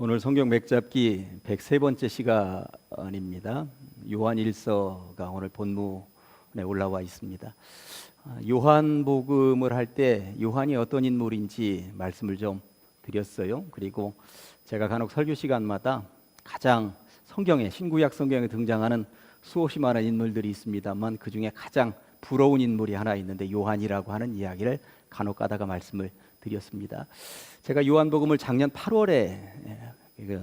오늘 성경 맥잡기 103번째 시간입니다. 요한일서가 오늘 본문에 올라와 있습니다. 요한복음을 할 때 요한이 어떤 인물인지 말씀을 좀 드렸어요. 그리고 제가 간혹 설교 시간마다 가장 성경에 신구약 성경에 등장하는 수없이 많은 인물들이 있습니다만 그 중에 가장 부러운 인물이 하나 있는데 요한이라고 하는 이야기를 간혹 가다가 말씀을 드렸습니다. 제가 요한복음을 작년 8월에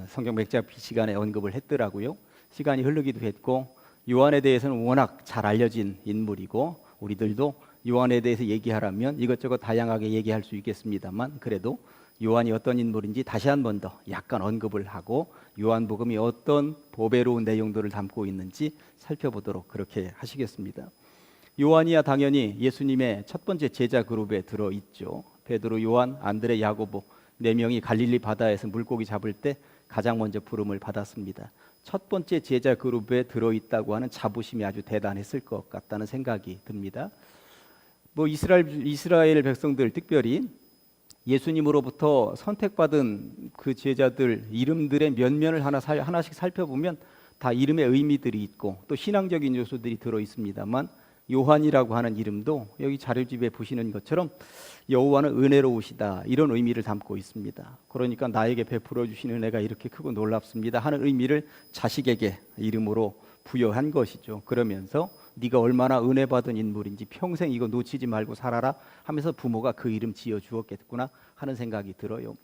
성경 맥잡기 시간에 언급을 했더라고요. 시간이 흐르기도 했고 요한에 대해서는 워낙 잘 알려진 인물이고 우리들도 요한에 대해서 얘기하라면 이것저것 다양하게 얘기할 수 있겠습니다만 그래도 요한이 어떤 인물인지 다시 한 번 더 약간 언급을 하고 요한복음이 어떤 보배로운 내용들을 담고 있는지 살펴보도록 그렇게 하시겠습니다. 요한이야 당연히 예수님의 첫 번째 제자 그룹에 들어있죠. 베드로, 요한, 안드레, 야고보 4명이 갈릴리 바다에서 물고기 잡을 때 가장 먼저 부름을 받았습니다. 첫 번째 제자 그룹에 들어있다고 하는 자부심이 아주 대단했을 것 같다는 생각이 듭니다. 이스라엘 백성들 특별히 예수님으로부터 선택받은 그 제자들 이름들의 면면을 하나씩 살펴보면 다 이름의 의미들이 있고 또 신앙적인 요소들이 들어있습니다만 요한이라고 하는 이름도 여기 자료집에 보시는 것처럼 여호와는 은혜로우시다 이런 의미를 담고 있습니다. 그러니까 나에게 베풀어 주신 은혜가 이렇게 크고 놀랍습니다 하는 의미를 자식에게 이름으로 부여한 것이죠. 그러면서 네가 얼마나 은혜 받은 인물인지 평생 이거 놓치지 말고 살아라 하면서 부모가 그 이름 지어 주었겠구나 하는 생각이 들어요.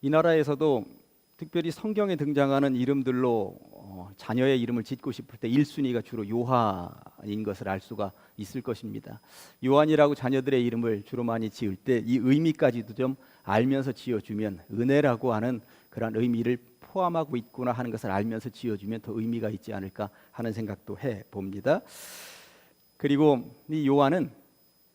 이 나라에서도 특별히 성경에 등장하는 이름들로 자녀의 이름을 짓고 싶을 때 1순위가 주로 요한인 것을 알 수가 있을 것입니다. 요한이라고 자녀들의 이름을 주로 많이 지을 때 이 의미까지도 좀 알면서 지어주면 은혜라고 하는 그런 의미를 포함하고 있구나 하는 것을 알면서 지어주면 더 의미가 있지 않을까 하는 생각도 해봅니다. 그리고 이 요한은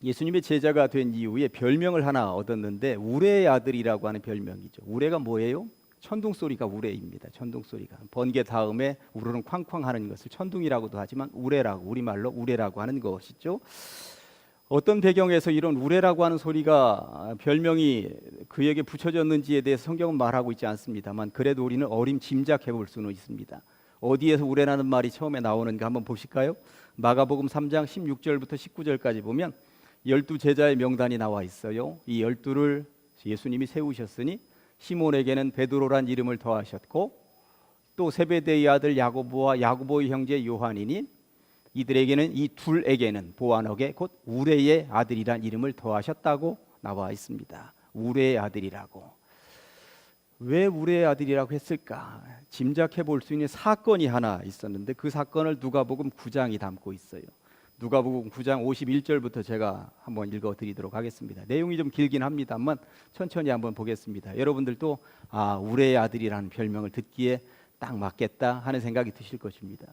예수님의 제자가 된 이후에 별명을 하나 얻었는데 우레의 아들이라고 하는 별명이죠. 우레가 뭐예요? 천둥 소리가 우레입니다. 천둥 소리가 번개 다음에 우르릉 쾅쾅 하는 것을 천둥이라고도 하지만 우레라고 우리말로 우레라고 하는 것이죠. 어떤 배경에서 이런 우레라고 하는 소리가 별명이 그에게 붙여졌는지에 대해서 성경은 말하고 있지 않습니다만 그래도 우리는 짐작해 볼 수는 있습니다. 어디에서 우레라는 말이 처음에 나오는가 한번 보실까요? 마가복음 3장 16절부터 19절까지 보면 12제자의 명단이 나와 있어요. 이 12를 예수님이 세우셨으니 시몬에게는 베드로란 이름을 더하셨고 또 세베대의 아들 야고보와 야고보의 형제 요한이니 이들에게는 이 둘에게는 보아너게 곧 우레의 아들이란 이름을 더하셨다고 나와 있습니다. 우레의 아들이라고. 왜 우레의 아들이라고 했을까? 짐작해 볼 수 있는 사건이 하나 있었는데 그 사건을 누가복음 9장이 담고 있어요. 누가복음 9장 51절부터 제가 한번 읽어드리도록 하겠습니다. 내용이 좀 길긴 합니다만 천천히 한번 보겠습니다. 여러분들도 우레의 아들이라는 별명을 듣기에 딱 맞겠다 하는 생각이 드실 것입니다.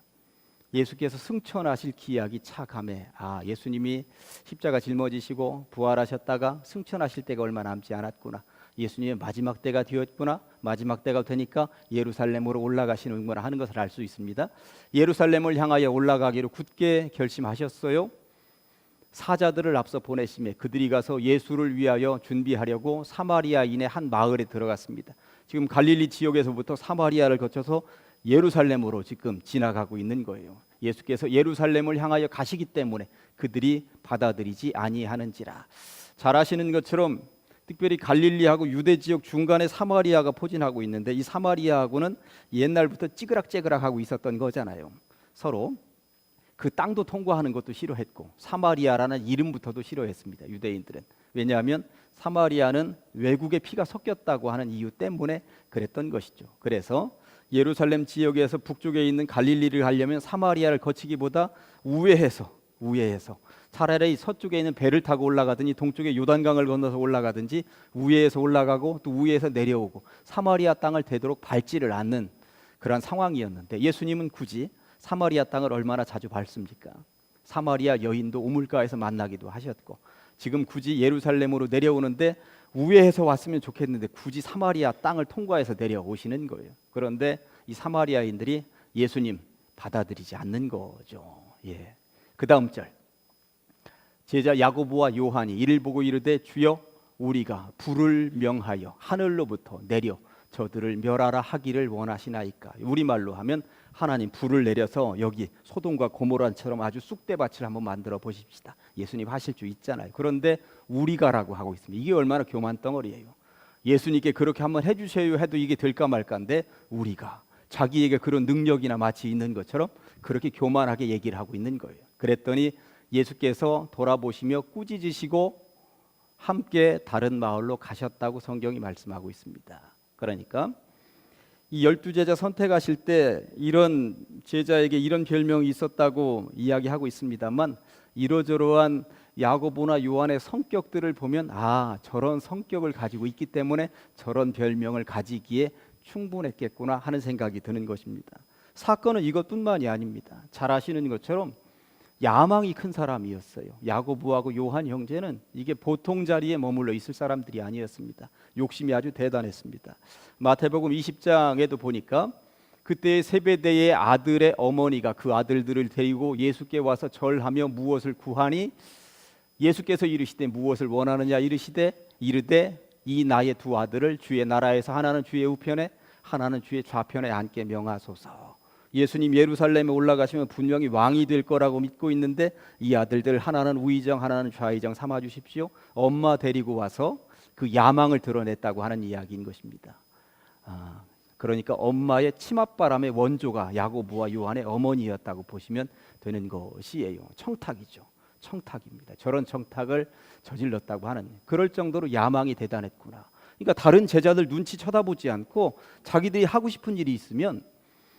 예수께서 승천하실 기약이 차감해 예수님이 십자가 짊어지시고 부활하셨다가 승천하실 때가 얼마 남지 않았구나. 예수님의 마지막 때가 되었구나. 마지막 때가 되니까 예루살렘으로 올라가시는구나 하는 것을 알 수 있습니다. 예루살렘을 향하여 올라가기로 굳게 결심하셨어요. 사자들을 앞서 보내심에 그들이 가서 예수를 위하여 준비하려고 사마리아인의 한 마을에 들어갔습니다. 지금 갈릴리 지역에서부터 사마리아를 거쳐서 예루살렘으로 지금 지나가고 있는 거예요. 예수께서 예루살렘을 향하여 가시기 때문에 그들이 받아들이지 아니하는지라. 잘 아시는 것처럼 특별히 갈릴리하고 유대 지역 중간에 사마리아가 포진하고 있는데 이 사마리아하고는 옛날부터 찌그락찌그락하고 있었던 거잖아요. 서로 그 땅도 통과하는 것도 싫어했고 사마리아라는 이름부터도 싫어했습니다. 유대인들은. 왜냐하면 사마리아는 외국의 피가 섞였다고 하는 이유 때문에 그랬던 것이죠. 그래서 예루살렘 지역에서 북쪽에 있는 갈릴리를 가려면 사마리아를 거치기보다 우회해서 차라리 서쪽에 있는 배를 타고 올라가든지 동쪽에 요단강을 건너서 올라가든지 우회해서 올라가고 또 우회해서 내려오고 사마리아 땅을 되도록 밟지를 않는 그런 상황이었는데 예수님은 굳이 사마리아 땅을 얼마나 자주 밟습니까? 사마리아 여인도 우물가에서 만나기도 하셨고 지금 굳이 예루살렘으로 내려오는데 우회해서 왔으면 좋겠는데 굳이 사마리아 땅을 통과해서 내려오시는 거예요. 그런데 이 사마리아인들이 예수님 받아들이지 않는 거죠. 그 다음 절 제자 야고보와 요한이 이를 보고 이르되 주여 우리가 불을 명하여 하늘로부터 내려 저들을 멸하라 하기를 원하시나이까. 우리말로 하면 하나님 불을 내려서 여기 소돔과 고모라처럼 아주 쑥대밭을 한번 만들어 보십시다. 예수님 하실 수 있잖아요. 그런데 우리가라고 하고 있습니다. 이게 얼마나 교만 덩어리예요. 예수님께 그렇게 한번 해주세요 해도 이게 될까 말까인데 우리가 자기에게 그런 능력이나 마치 있는 것처럼 그렇게 교만하게 얘기를 하고 있는 거예요. 그랬더니 예수께서 돌아보시며 꾸짖으시고 함께 다른 마을로 가셨다고 성경이 말씀하고 있습니다. 그러니까 이 12제자 선택하실 때 이런 제자에게 이런 별명이 있었다고 이야기하고 있습니다만 이러저러한 야고보나 요한의 성격들을 보면 저런 성격을 가지고 있기 때문에 저런 별명을 가지기에 충분했겠구나 하는 생각이 드는 것입니다. 사건은 이것뿐만이 아닙니다. 잘 아시는 것처럼 야망이 큰 사람이었어요. 야고보하고 요한 형제는 이게 보통 자리에 머물러 있을 사람들이 아니었습니다. 욕심이 아주 대단했습니다. 마태복음 20장에도 보니까 그때 세베대의 아들의 어머니가 그 아들들을 데리고 예수께 와서 절하며 무엇을 구하니 예수께서 이르시되 무엇을 원하느냐 이르되 이 나의 두 아들을 주의 나라에서 하나는 주의 우편에 하나는 주의 좌편에 앉게 명하소서. 예수님 예루살렘에 올라가시면 분명히 왕이 될 거라고 믿고 있는데 이 아들들 하나는 우의정 하나는 좌의정 삼아 주십시오. 엄마 데리고 와서 그 야망을 드러냈다고 하는 이야기인 것입니다. 그러니까 엄마의 치맛바람의 원조가 야고보와 요한의 어머니였다고 보시면 되는 것이에요. 청탁이죠. 청탁입니다. 저런 청탁을 저질렀다고 하는, 그럴 정도로 야망이 대단했구나. 그러니까 다른 제자들 눈치 쳐다보지 않고 자기들이 하고 싶은 일이 있으면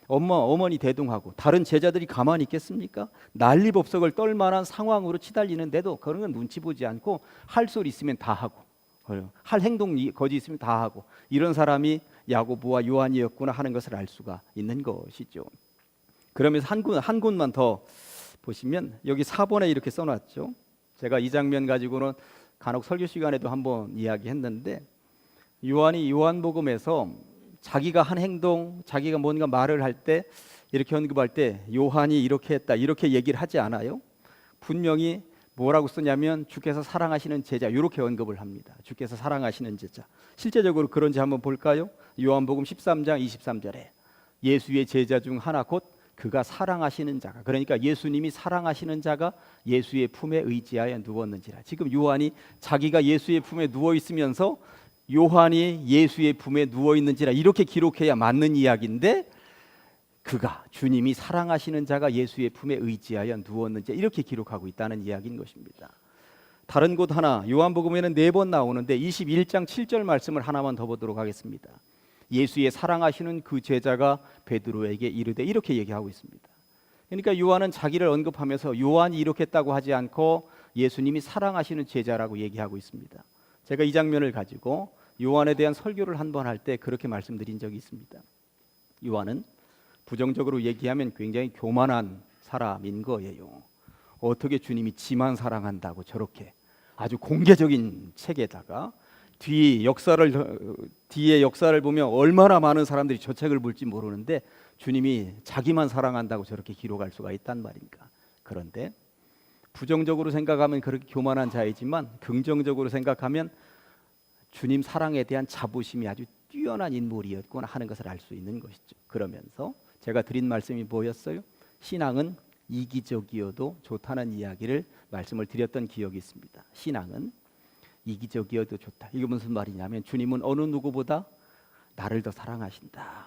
어머니 대동하고, 다른 제자들이 가만히 있겠습니까? 난리법석을 떨 만한 상황으로 치달리는데도 그런 건 눈치 보지 않고 할 소리 있으면 다 하고, 할 행동이 거지 있으면 다 하고, 이런 사람이 야고보와 요한이었구나 하는 것을 알 수가 있는 것이죠. 그러면서 한 곳만 더 보시면 여기 4번에 이렇게 써놨죠. 제가 이 장면 가지고는 간혹 설교 시간에도 한번 이야기했는데, 요한이 요한복음에서 자기가 한 행동, 자기가 뭔가 말을 할 때 이렇게 언급할 때 요한이 이렇게 했다 이렇게 얘기를 하지 않아요. 분명히 뭐라고 쓰냐면 주께서 사랑하시는 제자 이렇게 언급을 합니다. 주께서 사랑하시는 제자. 실제적으로 그런지 한번 볼까요? 요한복음 13장 23절에 예수의 제자 중 하나 곧 그가 사랑하시는 자가, 그러니까 예수님이 사랑하시는 자가 예수의 품에 의지하여 누웠는지라. 지금 요한이 자기가 예수의 품에 누워 있으면서 요한이 예수의 품에 누워 있는지라 이렇게 기록해야 맞는 이야기인데, 그가 주님이 사랑하시는 자가 예수의 품에 의지하여 누웠는지 이렇게 기록하고 있다는 이야기인 것입니다. 다른 곳 하나 요한복음에는 4번 나오는데 21장 7절 말씀을 하나만 더 보도록 하겠습니다. 예수의 사랑하시는 그 제자가 베드로에게 이르되 이렇게 얘기하고 있습니다. 그러니까 요한은 자기를 언급하면서 요한이 이렇게 했다고 하지 않고 예수님이 사랑하시는 제자라고 얘기하고 있습니다. 제가 이 장면을 가지고 요한에 대한 설교를 한 번 할 때 그렇게 말씀드린 적이 있습니다. 요한은 부정적으로 얘기하면 굉장히 교만한 사람인 거예요. 어떻게 주님이 지만 사랑한다고 저렇게 아주 공개적인 책에다가 뒤에 역사를 보면 얼마나 많은 사람들이 저 책을 볼지 모르는데 주님이 자기만 사랑한다고 저렇게 기록할 수가 있단 말입니까? 그런데 부정적으로 생각하면 그렇게 교만한 자이지만 긍정적으로 생각하면 주님 사랑에 대한 자부심이 아주 뛰어난 인물이었구나 하는 것을 알 수 있는 것이죠. 그러면서 제가 드린 말씀이 뭐였어요? 신앙은 이기적이어도 좋다는 이야기를 말씀을 드렸던 기억이 있습니다. 신앙은 이기적이어도 좋다. 이게 무슨 말이냐면 주님은 어느 누구보다 나를 더 사랑하신다.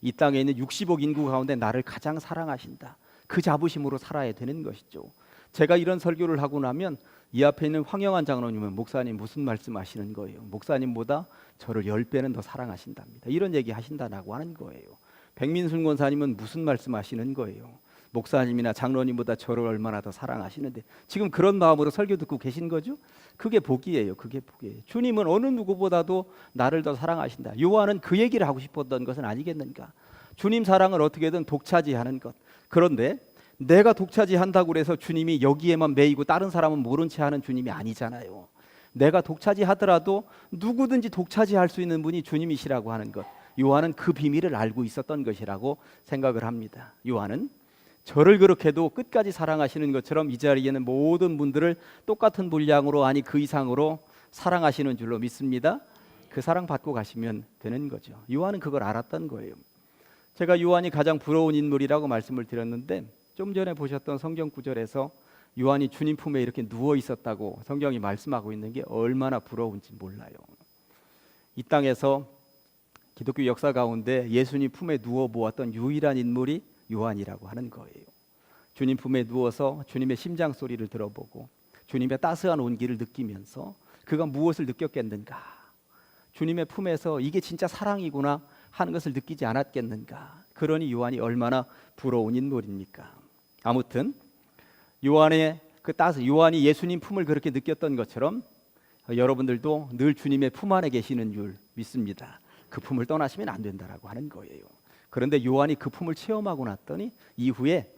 이 땅에 있는 60억 인구 가운데 나를 가장 사랑하신다. 그 자부심으로 살아야 되는 것이죠. 제가 이런 설교를 하고 나면 이 앞에 있는 황영환 장로님은 목사님 무슨 말씀하시는 거예요? 목사님보다 저를 10배는 더 사랑하신답니다. 이런 얘기 하신다라고 하는 거예요. 백민순 권사님은 무슨 말씀하시는 거예요? 목사님이나 장로님보다 저를 얼마나 더 사랑하시는데 지금 그런 마음으로 설교 듣고 계신 거죠? 그게 복이에요. 그게 복이에요. 주님은 어느 누구보다도 나를 더 사랑하신다. 요한은 그 얘기를 하고 싶었던 것은 아니겠는가? 주님 사랑을 어떻게든 독차지하는 것. 그런데 내가 독차지한다고 해서 주님이 여기에만 매이고 다른 사람은 모른 채 하는 주님이 아니잖아요. 내가 독차지하더라도 누구든지 독차지할 수 있는 분이 주님이시라고 하는 것. 요한은 그 비밀을 알고 있었던 것이라고 생각을 합니다. 요한은 저를 그렇게도 끝까지 사랑하시는 것처럼 이 자리에는 모든 분들을 똑같은 분량으로, 아니 그 이상으로 사랑하시는 줄로 믿습니다. 그 사랑 받고 가시면 되는 거죠. 요한은 그걸 알았던 거예요. 제가 요한이 가장 부러운 인물이라고 말씀을 드렸는데 좀 전에 보셨던 성경 구절에서 요한이 주님 품에 이렇게 누워 있었다고 성경이 말씀하고 있는 게 얼마나 부러운지 몰라요. 이 땅에서 기독교 역사 가운데 예수님 품에 누워 보았던 유일한 인물이 요한이라고 하는 거예요. 주님 품에 누워서 주님의 심장 소리를 들어보고 주님의 따스한 온기를 느끼면서 그가 무엇을 느꼈겠는가? 주님의 품에서 이게 진짜 사랑이구나 하는 것을 느끼지 않았겠는가? 그러니 요한이 얼마나 부러운 인물입니까? 아무튼 요한이 예수님 품을 그렇게 느꼈던 것처럼 여러분들도 늘 주님의 품 안에 계시는 줄 믿습니다. 그 품을 떠나시면 안 된다라고 하는 거예요. 그런데 요한이 그 품을 체험하고 났더니 이후에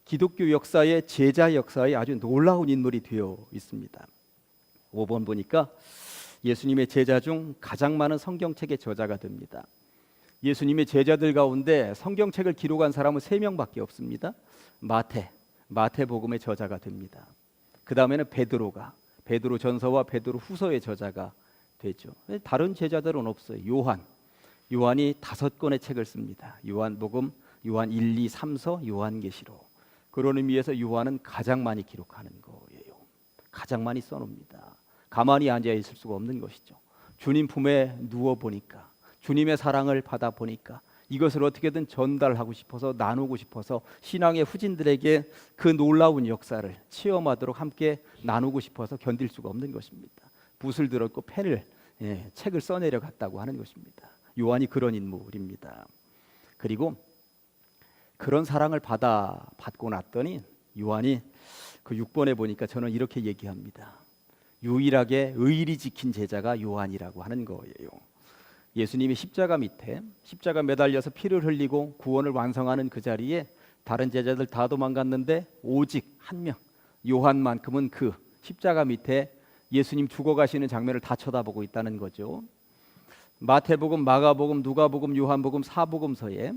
기독교 역사의 제자 역사에 아주 놀라운 인물이 되어 있습니다. 5번 보니까 예수님의 제자 중 가장 많은 성경책의 저자가 됩니다. 예수님의 제자들 가운데 성경책을 기록한 사람은 3명밖에 없습니다. 마태복음의 저자가 됩니다. 그 다음에는 베드로 전서와 베드로 후서의 저자가 되죠. 다른 제자들은 없어요. 요한이 5권의 책을 씁니다. 요한복음, 요한 1, 2, 3서, 요한계시록. 그런 의미에서 요한은 가장 많이 기록하는 거예요. 가장 많이 써놉니다. 가만히 앉아 있을 수가 없는 것이죠. 주님 품에 누워 보니까, 주님의 사랑을 받아 보니까 이것을 어떻게든 전달하고 싶어서, 나누고 싶어서 신앙의 후진들에게 그 놀라운 역사를 체험하도록 함께 나누고 싶어서 견딜 수가 없는 것입니다. 붓을 들었고 책을 써내려 갔다고 하는 것입니다. 요한이 그런 인물입니다. 그리고 그런 사랑을 받고 났더니 요한이 그 6번에 보니까 저는 이렇게 얘기합니다. 유일하게 의리 지킨 제자가 요한이라고 하는 거예요. 예수님이 십자가 밑에 십자가 매달려서 피를 흘리고 구원을 완성하는 그 자리에 다른 제자들 다 도망갔는데 오직 한 명, 요한만큼은 그 십자가 밑에 예수님 죽어가시는 장면을 다 쳐다보고 있다는 거죠. 마태복음, 마가복음, 누가복음, 요한복음, 사복음서에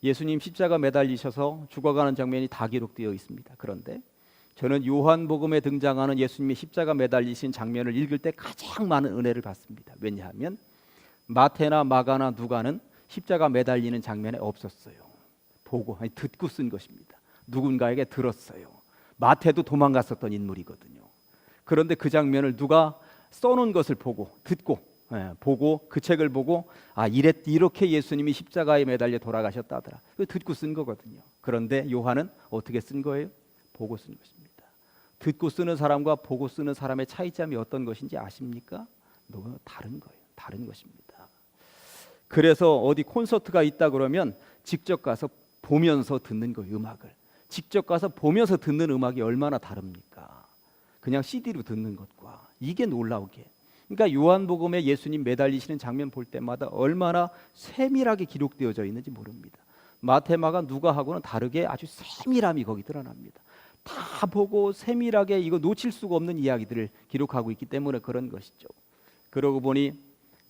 예수님 십자가 매달리셔서 죽어가는 장면이 다 기록되어 있습니다. 그런데 저는 요한복음에 등장하는 예수님의 십자가 매달리신 장면을 읽을 때 가장 많은 은혜를 받습니다. 왜냐하면 마태나 마가나 누가는 십자가 매달리는 장면에 없었어요. 듣고 쓴 것입니다. 누군가에게 들었어요. 마태도 도망갔었던 인물이거든요. 그런데 그 장면을 누가 써놓은 것을 보고 그 책을 보고 이렇게 예수님이 십자가에 매달려 돌아가셨다더라. 듣고 쓴 거거든요. 그런데 요한은 어떻게 쓴 거예요? 보고 쓴 것입니다. 듣고 쓰는 사람과 보고 쓰는 사람의 차이점이 어떤 것인지 아십니까? 너무 다른 거예요. 다른 것입니다. 그래서 어디 콘서트가 있다 그러면 직접 가서 보면서 듣는 거예요. 음악을 직접 가서 보면서 듣는 음악이 얼마나 다릅니까? 그냥 CD로 듣는 것과. 이게 놀라우게. 그러니까 요한복음에 예수님 매달리시는 장면 볼 때마다 얼마나 세밀하게 기록되어져 있는지 모릅니다. 마태, 마가, 누가하고는 다르게 아주 세밀함이 거기 드러납니다. 다 보고 세밀하게 이거 놓칠 수가 없는 이야기들을 기록하고 있기 때문에 그런 것이죠. 그러고 보니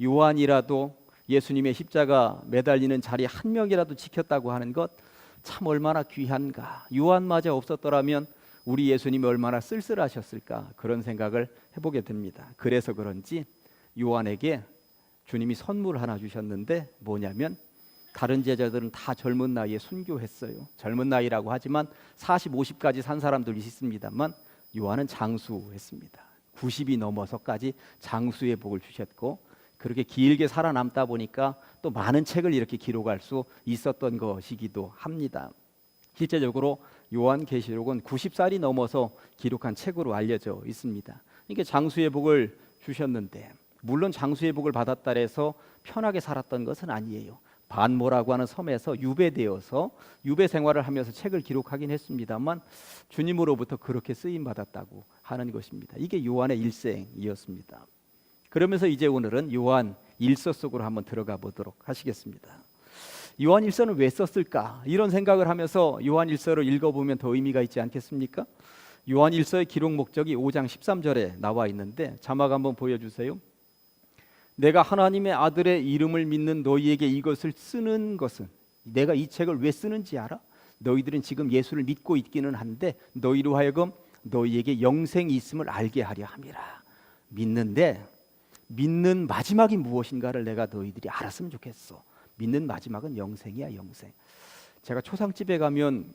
요한이라도 예수님의 십자가 매달리는 자리 한 명이라도 지켰다고 하는 것 참 얼마나 귀한가. 요한마저 없었더라면 우리 예수님이 얼마나 쓸쓸하셨을까, 그런 생각을 해보게 됩니다. 그래서 그런지 요한에게 주님이 선물 하나 주셨는데 뭐냐면, 다른 제자들은 다 젊은 나이에 순교했어요. 젊은 나이라고 하지만 40, 50까지 산 사람들이 있습니다만 요한은 장수했습니다. 90이 넘어서까지 장수의 복을 주셨고, 그렇게 길게 살아남다 보니까 또 많은 책을 이렇게 기록할 수 있었던 것이기도 합니다. 실제적으로 요한계시록은 90살이 넘어서 기록한 책으로 알려져 있습니다. 이게 장수의 복을 주셨는데, 물론 장수의 복을 받았다 해서 편하게 살았던 것은 아니에요. 반모라고 하는 섬에서 유배되어서 유배 생활을 하면서 책을 기록하긴 했습니다만 주님으로부터 그렇게 쓰임 받았다고 하는 것입니다. 이게 요한의 일생이었습니다. 그러면서 이제 오늘은 요한 일서 속으로 한번 들어가 보도록 하시겠습니다. 요한 일서는 왜 썼을까? 이런 생각을 하면서 요한 일서를 읽어보면 더 의미가 있지 않겠습니까? 요한 일서의 기록 목적이 5장 13절에 나와 있는데 자막 한번 보여주세요. 내가 하나님의 아들의 이름을 믿는 너희에게 이것을 쓰는 것은, 내가 이 책을 왜 쓰는지 알아? 너희들은 지금 예수를 믿고 있기는 한데 너희로 하여금 너희에게 영생이 있음을 알게 하려 함이라. 믿는 마지막이 무엇인가를 내가 너희들이 알았으면 좋겠어. 믿는 마지막은 영생이야, 영생. 제가 초상집에 가면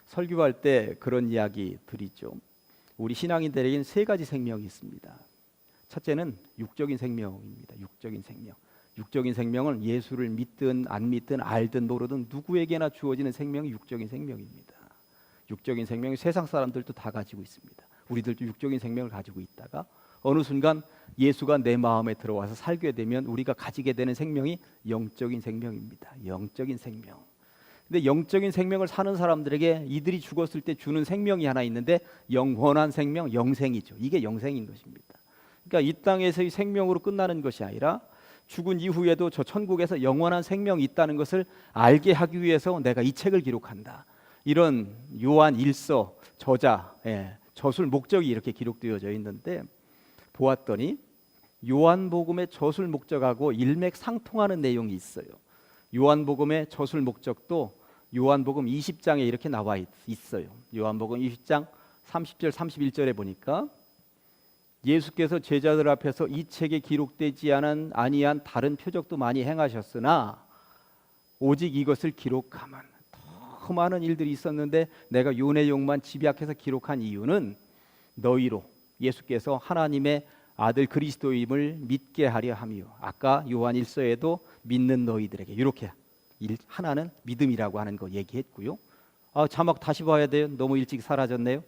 설교할 때 그런 이야기 드리죠. 우리 신앙인들에게는 세 가지 생명이 있습니다. 첫째는 육적인 생명입니다. 육적인 생명. 육적인 생명은 예수를 믿든 안 믿든 알든 모르든 누구에게나 주어지는 생명이 육적인 생명입니다. 육적인 생명이 세상 사람들도 다 가지고 있습니다. 우리들도 육적인 생명을 가지고 있다가 어느 순간 예수가 내 마음에 들어와서 살게 되면 우리가 가지게 되는 생명이 영적인 생명입니다. 영적인 생명. 근데 영적인 생명을 사는 사람들에게 이들이 죽었을 때 주는 생명이 하나 있는데 영원한 생명, 영생이죠. 이게 영생인 것입니다. 그러니까 이 땅에서의 생명으로 끝나는 것이 아니라 죽은 이후에도 저 천국에서 영원한 생명이 있다는 것을 알게 하기 위해서 내가 이 책을 기록한다. 이런 요한 1서 저자, 저술 목적이 이렇게 기록되어져 있는데 보았더니 요한복음의 저술 목적하고 일맥상통하는 내용이 있어요. 요한복음의 저술 목적도 요한복음 20장에 이렇게 나와 있어요. 요한복음 20장 30절 31절에 보니까 예수께서 제자들 앞에서 이 책에 기록되지 아니한 다른 표적도 많이 행하셨으나 오직 이것을 기록하면 더 많은 일들이 있었는데 내가 요 내용만 집약해서 기록한 이유는 너희로 예수께서 하나님의 아들 그리스도임을 믿게 하려 함이요. 아까 요한 1서에도 믿는 너희들에게 이렇게 하나는 믿음이라고 하는 거 얘기했고요. 자막 다시 봐야 돼요. 너무 일찍 사라졌네요.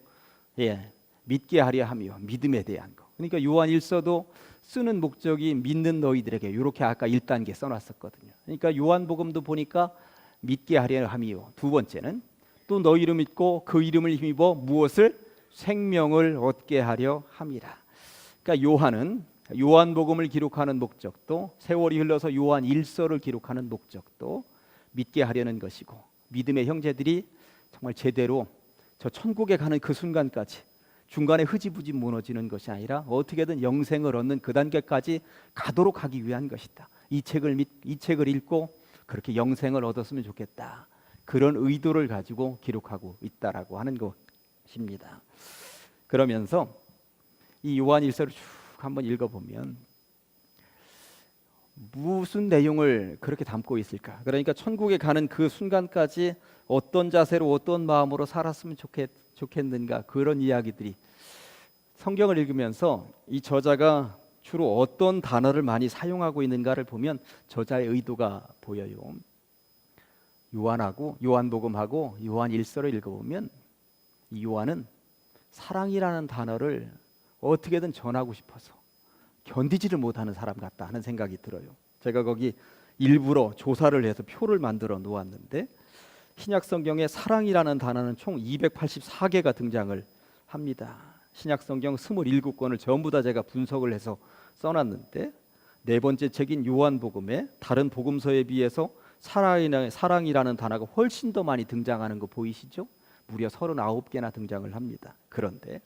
믿게 하려 함이요. 믿음에 대한 거. 그러니까 요한 1서도 쓰는 목적이 믿는 너희들에게 이렇게 아까 1단계 써놨었거든요. 그러니까 요한복음도 보니까 믿게 하려 함이요. 두 번째는 또 너희를 믿고 그 이름을 힘입어 무엇을 생명을 얻게 하려 함이라. 그러니까 요한은 요한복음을 기록하는 목적도 세월이 흘러서 요한 1서를 기록하는 목적도 믿게 하려는 것이고 믿음의 형제들이 정말 제대로 저 천국에 가는 그 순간까지 중간에 흐지부지 무너지는 것이 아니라 어떻게든 영생을 얻는 그 단계까지 가도록 하기 위한 것이다. 이 책을 읽고 그렇게 영생을 얻었으면 좋겠다. 그런 의도를 가지고 기록하고 있다라고 하는 것입니다. 그러면서 이 요한 1서를 쭉 한번 읽어보면 무슨 내용을 그렇게 담고 있을까? 그러니까 천국에 가는 그 순간까지 어떤 자세로 어떤 마음으로 살았으면 좋겠는가? 그런 이야기들이 성경을 읽으면서 이 저자가 주로 어떤 단어를 많이 사용하고 있는가를 보면 저자의 의도가 보여요. 요한복음하고 요한 1서를 읽어보면 이 요한은 사랑이라는 단어를 어떻게든 전하고 싶어서 견디지를 못하는 사람 같다 하는 생각이 들어요. 제가 거기 일부러 조사를 해서 표를 만들어 놓았는데 신약 성경에 사랑이라는 단어는 총 284개가 등장을 합니다. 신약 성경 27권을 전부 다 제가 분석을 해서 써놨는데 네 번째 책인 요한복음에 다른 복음서에 비해서 사랑이라는 단어가 훨씬 더 많이 등장하는 거 보이시죠? 무려 39개나 등장을 합니다. 그런데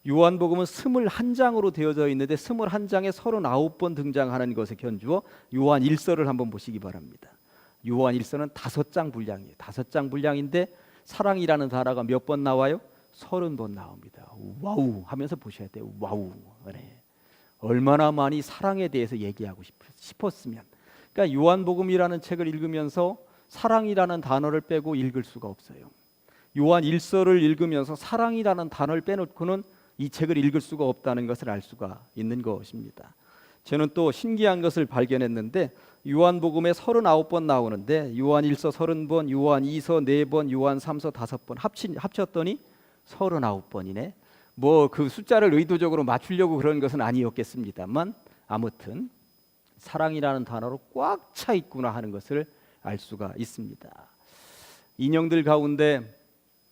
요한복음은 21장으로 되어져 있는데 21장에 39번 등장하는 것에 견주어 요한 1서를 한번 보시기 바랍니다. 요한 1서는 5장 분량이에요. 5장 분량인데 사랑이라는 단어가 몇 번 나와요? 30번 나옵니다. 와우 하면서 보셔야 돼요. 와우. 네. 얼마나 많이 사랑에 대해서 얘기하고 싶었으면. 그러니까 요한복음이라는 책을 읽으면서 사랑이라는 단어를 빼고 읽을 수가 없어요. 요한 1서를 읽으면서 사랑이라는 단어를 빼놓고는 이 책을 읽을 수가 없다는 것을 알 수가 있는 것입니다. 저는 또 신기한 것을 발견했는데 요한복음에 39번 나오는데 요한 1서 30번, 요한 2서 4번, 요한 3서 5번 합쳤더니 39번이네. 뭐 그 숫자를 의도적으로 맞추려고 그런 것은 아니었겠습니다만 아무튼 사랑이라는 단어로 꽉 차 있구나 하는 것을 알 수가 있습니다. 인형들 가운데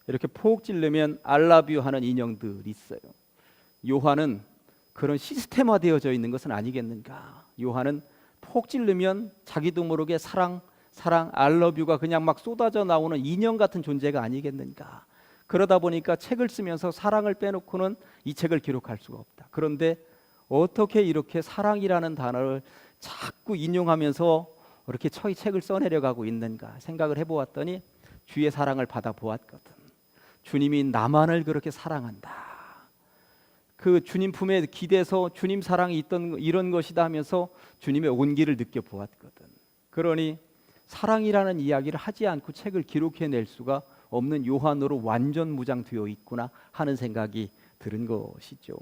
이렇게 폭 찌르면 알라뷰 하는 인형들이 있어요. 요한은 그런 시스템화되어져 있는 것은 아니겠는가? 요한은 폭 찌르면 자기도 모르게 사랑, 알러뷰가 그냥 막 쏟아져 나오는 인형 같은 존재가 아니겠는가? 그러다 보니까 책을 쓰면서 사랑을 빼놓고는 이 책을 기록할 수가 없다. 그런데 어떻게 이렇게 사랑이라는 단어를 자꾸 인용하면서 이렇게 책을 써내려가고 있는가 생각을 해보았더니 주의 사랑을 받아보았거든. 주님이 나만을 그렇게 사랑한다. 그 주님 품에 기대서 주님 사랑이 있던 이런 것이다 하면서 주님의 온기를 느껴보았거든. 그러니 사랑이라는 이야기를 하지 않고 책을 기록해낼 수가 없는 요한으로 완전 무장되어 있구나 하는 생각이 들은 것이죠.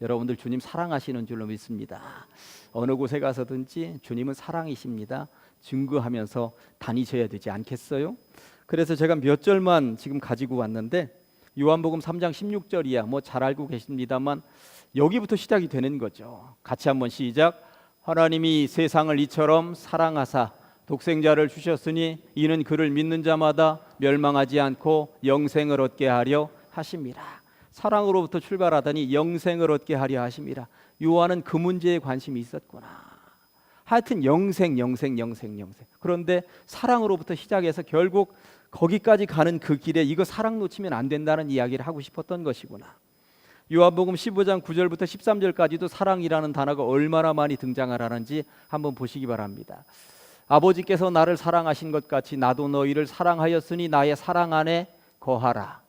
여러분들 주님 사랑하시는 줄로 믿습니다. 어느 곳에 가서든지 주님은 사랑이십니다. 증거하면서 다니셔야 되지 않겠어요? 그래서 제가 몇 절만 지금 가지고 왔는데 요한복음 3장 16절이야 뭐 잘 알고 계십니다만 여기부터 시작이 되는 거죠. 같이 한번 시작. 하나님이 세상을 이처럼 사랑하사 독생자를 주셨으니 이는 그를 믿는 자마다 멸망하지 않고 영생을 얻게 하려 하심이라. 사랑으로부터 출발하더니 영생을 얻게 하려 하심이라. 요한은 그 문제에 관심이 있었구나. 하여튼 영생. 그런데 사랑으로부터 시작해서 결국 거기까지 가는 그 길에 이거 사랑 놓치면 안 된다는 이야기를 하고 싶었던 것이구나. 요한복음 15장 9절부터 13절까지도 사랑이라는 단어가 얼마나 많이 등장을 하는지 한번 보시기 바랍니다. 아버지께서 나를 사랑하신 것 같이 나도 너희를 사랑하였으니 나의 사랑 안에 거하라.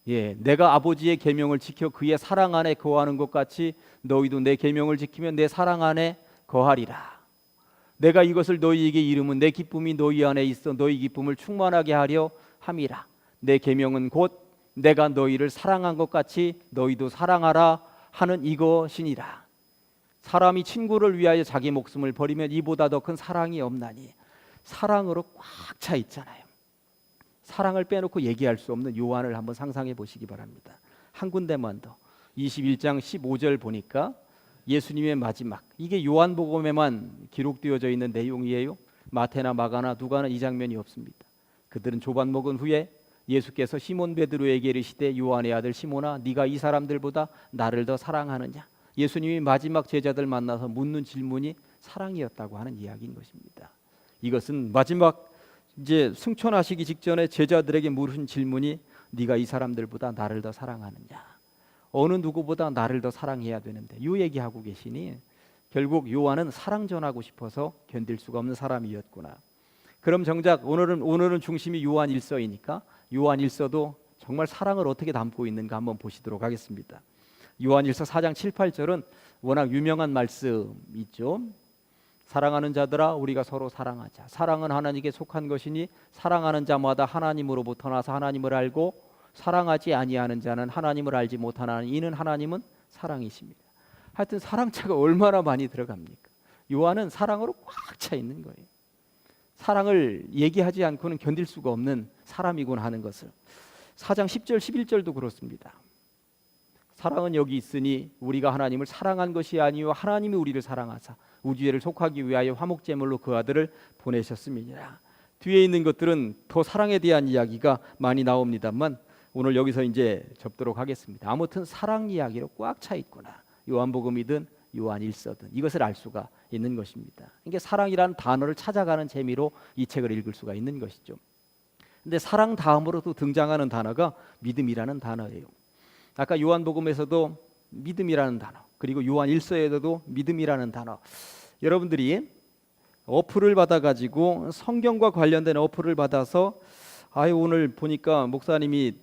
내가 아버지의 계명을 지켜 그의 사랑 안에 거하는 것 같이 너희도 내 계명을 지키면 내 사랑 안에 거하리라. 내가 이것을 너희에게 이름은 내 기쁨이 너희 안에 있어 너희 기쁨을 충만하게 하려 함이라. 내 계명은 곧 내가 너희를 사랑한 것 같이 너희도 사랑하라 하는 이것이니라. 사람이 친구를 위하여 자기 목숨을 버리면 이보다 더 큰 사랑이 없나니. 사랑으로 꽉 차 있잖아요. 사랑을 빼놓고 얘기할 수 없는 요한을 한번 상상해 보시기 바랍니다. 한 군데만 더 21장 15절 보니까 예수님의 마지막, 이게 요한복음에만 기록되어져 있는 내용이에요. 마태나 마가나 누가는 이 장면이 없습니다. 그들은 조반 먹은 후에 예수께서 시몬 베드로에게 이르시되 요한의 아들 시몬아 네가 이 사람들보다 나를 더 사랑하느냐. 예수님이 마지막 제자들 만나서 묻는 질문이 사랑이었다고 하는 이야기인 것입니다. 이것은 마지막 이제 승천하시기 직전에 제자들에게 물으신 질문이 네가 이 사람들보다 나를 더 사랑하느냐. 어느 누구보다 나를 더 사랑해야 되는데 이 얘기하고 계시니 결국 요한은 사랑 전하고 싶어서 견딜 수가 없는 사람이었구나. 그럼 정작 오늘은 중심이 요한 1서이니까 요한 1서도 정말 사랑을 어떻게 담고 있는가 한번 보시도록 하겠습니다. 요한 1서 4장 7, 8절은 워낙 유명한 말씀이죠. 사랑하는 자들아 우리가 서로 사랑하자. 사랑은 하나님께 속한 것이니 사랑하는 자마다 하나님으로부터 나서 하나님을 알고 사랑하지 아니하는 자는 하나님을 알지 못하나니 이는 하나님은 사랑이십니다. 하여튼 사랑차가 얼마나 많이 들어갑니까? 요한은 사랑으로 꽉 차 있는 거예요. 사랑을 얘기하지 않고는 견딜 수가 없는 사람이군 하는 것을. 4장 10절 11절도 그렇습니다. 사랑은 여기 있으니 우리가 하나님을 사랑한 것이 아니요 하나님이 우리를 사랑하사 우주에를 속하기 위하여 화목제물로 그 아들을 보내셨음이니라. 뒤에 있는 것들은 더 사랑에 대한 이야기가 많이 나옵니다만 오늘 여기서 이제 접도록 하겠습니다. 아무튼 사랑 이야기로 꽉 차 있구나. 요한복음이든 요한 1서든 이것을 알 수가 있는 것입니다. 이게 사랑이라는 단어를 찾아가는 재미로 이 책을 읽을 수가 있는 것이죠. 근데 사랑 다음으로 또 등장하는 단어가 믿음이라는 단어예요. 아까 요한복음에서도 믿음이라는 단어, 그리고 요한 1서에서도 믿음이라는 단어. 여러분들이 어플을 받아가지고 성경과 관련된 어플을 받아서 오늘 보니까 목사님이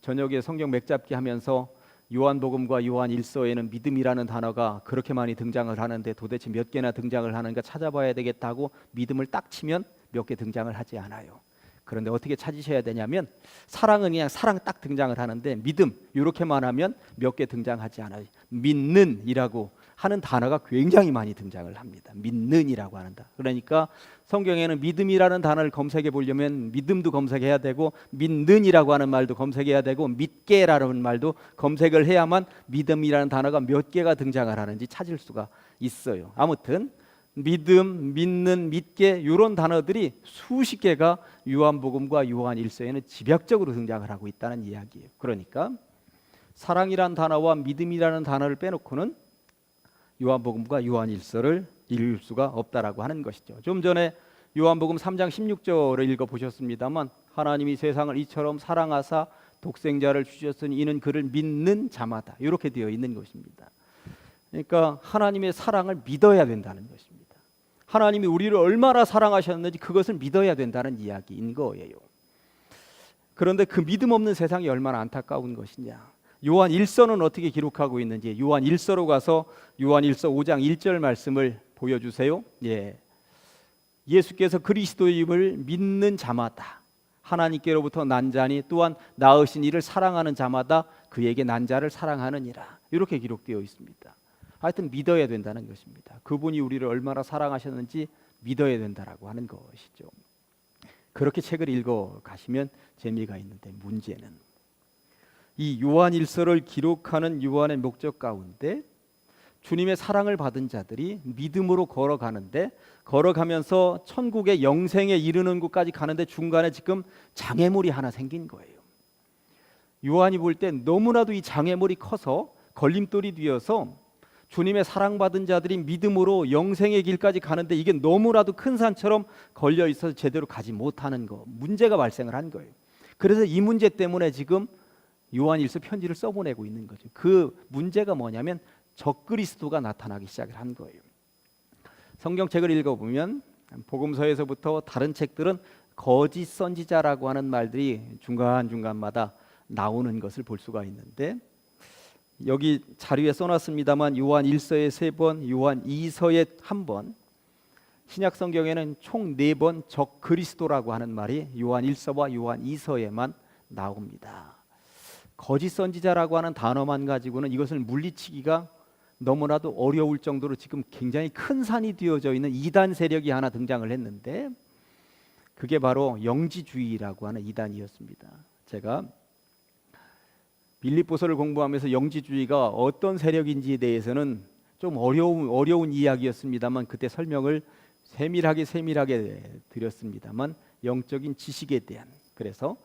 저녁에 성경 맥잡기 하면서 요한복음과 요한 1서에는 믿음이라는 단어가 그렇게 많이 등장을 하는데 도대체 몇 개나 등장을 하는가 찾아봐야 되겠다고 믿음을 딱 치면 몇 개 등장을 하지 않아요. 그런데 어떻게 찾으셔야 되냐면 사랑은 그냥 사랑 딱 등장을 하는데 믿음 이렇게만 하면 몇 개 등장하지 않아요. 믿는이라고 하는 단어가 굉장히 많이 등장을 합니다. 믿는이라고 하는 단어. 그러니까 성경에는 믿음이라는 단어를 검색해 보려면 믿음도 검색해야 되고 믿는이라고 하는 말도 검색해야 되고 믿게라는 말도 검색을 해야만 믿음이라는 단어가 몇 개가 등장을 하는지 찾을 수가 있어요. 아무튼 믿음, 믿는, 믿게 이런 단어들이 수십 개가 요한복음과 요한 1서에는 집약적으로 등장을 하고 있다는 이야기예요. 그러니까 사랑이라는 단어와 믿음이라는 단어를 빼놓고는 요한복음과 요한 1서를 읽을 수가 없다라고 하는 것이죠. 좀 전에 요한복음 3장 16절을 읽어보셨습니다만 하나님이 세상을 이처럼 사랑하사 독생자를 주셨으니 이는 그를 믿는 자마다 이렇게 되어 있는 것입니다. 그러니까 하나님의 사랑을 믿어야 된다는 것입니다. 하나님이 우리를 얼마나 사랑하셨는지 그것을 믿어야 된다는 이야기인 거예요. 그런데 그 믿음 없는 세상이 얼마나 안타까운 것이냐. 요한 1서는 어떻게 기록하고 있는지 요한 1서로 가서 요한 1서 5장 1절 말씀을 보여주세요. 예. 예수께서 그리스도임을 믿는 자마다 하나님께로부터 난 자니 또한 낳으신 이를 사랑하는 자마다 그에게 난 자를 사랑하느니라. 이렇게 기록되어 있습니다. 하여튼 믿어야 된다는 것입니다. 그분이 우리를 얼마나 사랑하셨는지 믿어야 된다라고 하는 것이죠. 그렇게 책을 읽어 가시면 재미가 있는데 문제는 이 요한 1서를 기록하는 요한의 목적 가운데 주님의 사랑을 받은 자들이 믿음으로 걸어가는데 걸어가면서 천국의 영생에 이르는 곳까지 가는데 중간에 지금 장애물이 하나 생긴 거예요. 요한이 볼 때 너무나도 이 장애물이 커서 걸림돌이 되어서 주님의 사랑받은 자들이 믿음으로 영생의 길까지 가는데 이게 너무나도 큰 산처럼 걸려 있어서 제대로 가지 못하는 거, 문제가 발생을 한 거예요. 그래서 이 문제 때문에 지금 요한일서 편지를 써보내고 있는 거죠. 그 문제가 뭐냐면 적그리스도가 나타나기 시작을 한 거예요. 성경책을 읽어보면 복음서에서부터 다른 책들은 거짓 선지자라고 하는 말들이 중간중간마다 나오는 것을 볼 수가 있는데 여기 자료에 써놨습니다만 요한 1서에 3번, 요한 2서에 1번, 신약 성경에는 총 4번 적그리스도라고 하는 말이 요한 1서와 요한 2서에만 나옵니다. 거짓 선지자라고 하는 단어만 가지고는 이것을 물리치기가 너무나도 어려울 정도로 지금 굉장히 큰 산이 되어져 있는 이단 세력이 하나 등장을 했는데 그게 바로 영지주의라고 하는 이단이었습니다. 제가 빌립보서를 공부하면서 영지주의가 어떤 세력인지에 대해서는 좀 어려운 이야기였습니다만 그때 설명을 세밀하게 드렸습니다만 영적인 지식에 대한, 그래서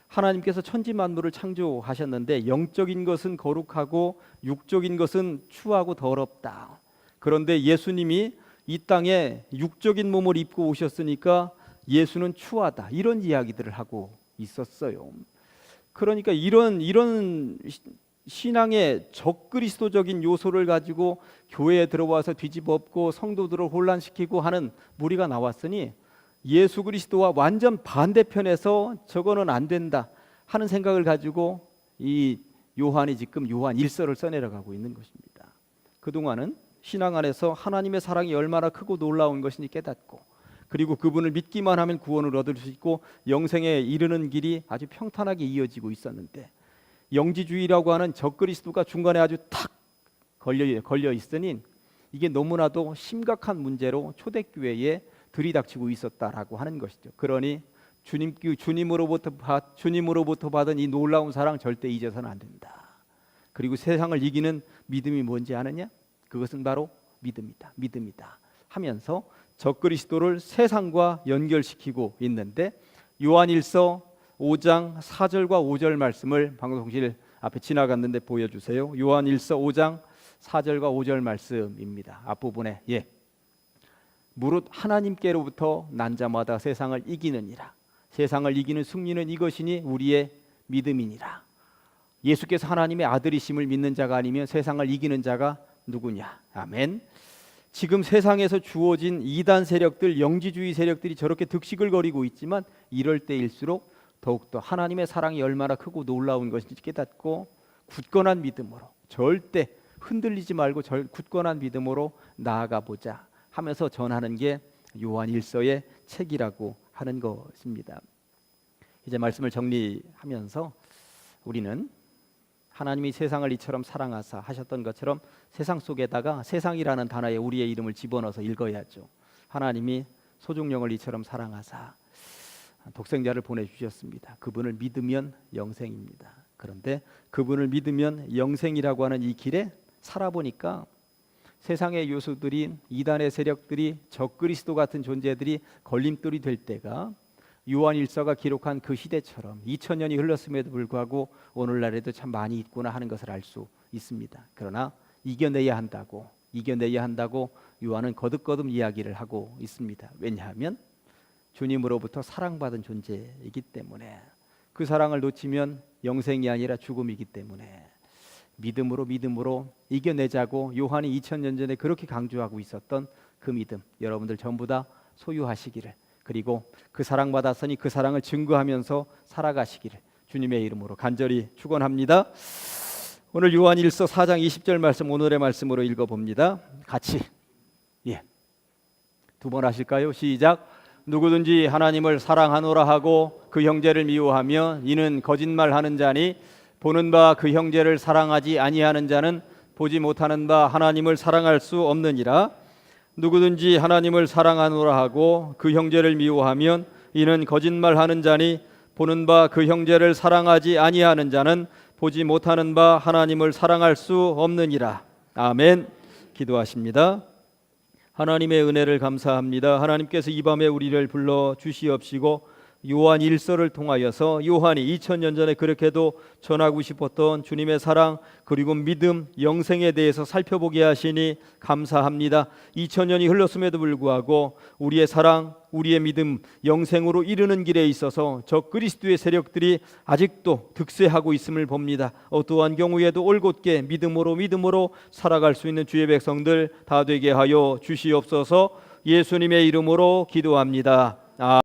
하나님께서 천지 만물을 창조하셨는데 영적인 것은 거룩하고 육적인 것은 추하고 더럽다. 그런데 예수님이 이 땅에 육적인 몸을 입고 오셨으니까 예수는 추하다. 이런 이야기들을 하고 있었어요. 그러니까 이런 신앙의 적그리스도적인 요소를 가지고 교회에 들어와서 뒤집어엎고 성도들을 혼란시키고 하는 무리가 나왔으니 예수 그리스도와 완전 반대편에서 저거는 안 된다 하는 생각을 가지고 이 요한이 지금 요한 1서를 써내려가고 있는 것입니다. 그동안은 신앙 안에서 하나님의 사랑이 얼마나 크고 놀라운 것인지 깨닫고 그리고 그분을 믿기만 하면 구원을 얻을 수 있고 영생에 이르는 길이 아주 평탄하게 이어지고 있었는데 영지주의라고 하는 적그리스도가 중간에 아주 탁 걸려 있으니 이게 너무나도 심각한 문제로 초대교회에 들이닥치고 있었다라고 하는 것이죠. 그러니 주님으로부터 받은 이 놀라운 사랑 절대 잊어서는 안 된다. 그리고 세상을 이기는 믿음이 뭔지 아느냐? 그것은 바로 믿음이다 하면서 적그리스도를 세상과 연결시키고 있는데 요한일서 5장 4절과 5절 말씀을 방송실 앞에 지나갔는데 보여주세요. 요한일서 5장 4절과 5절 말씀입니다. 앞부분에 무릇 하나님께로부터 난 자마다 세상을 이기느니라. 세상을 이기는 승리는 이것이니 우리의 믿음이니라. 예수께서 하나님의 아들이심을 믿는 자가 아니면 세상을 이기는 자가 누구냐. 아멘. 지금 세상에서 주어진 이단 세력들, 영지주의 세력들이 저렇게 득식을 거리고 있지만 이럴 때일수록 더욱더 하나님의 사랑이 얼마나 크고 놀라운 것인지 깨닫고 굳건한 믿음으로 절대 흔들리지 말고 굳건한 믿음으로 나아가보자 하면서 전하는 게 요한 1서의 책이라고 하는 것입니다. 이제 말씀을 정리하면서 우리는 하나님이 세상을 이처럼 사랑하사 하셨던 것처럼 세상 속에다가 세상이라는 단어에 우리의 이름을 집어넣어서 읽어야죠. 하나님이 소중령을 이처럼 사랑하사 독생자를 보내주셨습니다. 그분을 믿으면 영생입니다. 그런데 그분을 믿으면 영생이라고 하는 이 길에 살아보니까 세상의 요소들이 이단의 세력들이 적그리스도 같은 존재들이 걸림돌이 될 때가 요한일서가 기록한 그 시대처럼 2000년이 흘렀음에도 불구하고 오늘날에도 참 많이 있구나 하는 것을 알 수 있습니다. 그러나 이겨내야 한다고 요한은 거듭거듭 이야기를 하고 있습니다. 왜냐하면 주님으로부터 사랑받은 존재이기 때문에 그 사랑을 놓치면 영생이 아니라 죽음이기 때문에 믿음으로 이겨내자고 요한이 2000년 전에 그렇게 강조하고 있었던 그 믿음 여러분들 전부 다 소유하시기를, 그리고 그 사랑받았으니 그 사랑을 증거하면서 살아가시기를 주님의 이름으로 간절히 축원합니다. 오늘 요한일서 4장 20절 말씀 오늘의 말씀으로 읽어봅니다. 같이 두 번 하실까요? 시작. 누구든지 하나님을 사랑하노라 하고 그 형제를 미워하며 이는 거짓말하는 자니 보는 바 그 형제를 사랑하지 아니하는 자는 보지 못하는 바 하나님을 사랑할 수 없느니라. 누구든지 하나님을 사랑하노라 하고 그 형제를 미워하면 이는 거짓말하는 자니 보는 바 그 형제를 사랑하지 아니하는 자는 보지 못하는 바 하나님을 사랑할 수 없느니라. 아멘. 기도하십니다. 하나님의 은혜를 감사합니다. 하나님께서 이 밤에 우리를 불러 주시옵시고 요한 일서를 통하여서 요한이 2000년 전에 그렇게도 전하고 싶었던 주님의 사랑 그리고 믿음, 영생에 대해서 살펴보게 하시니 감사합니다. 2000년이 흘렀음에도 불구하고 우리의 사랑, 우리의 믿음, 영생으로 이르는 길에 있어서 저 그리스도의 세력들이 아직도 득세하고 있음을 봅니다. 어떠한 경우에도 올곧게 믿음으로 살아갈 수 있는 주의 백성들 다 되게 하여 주시옵소서. 예수님의 이름으로 기도합니다.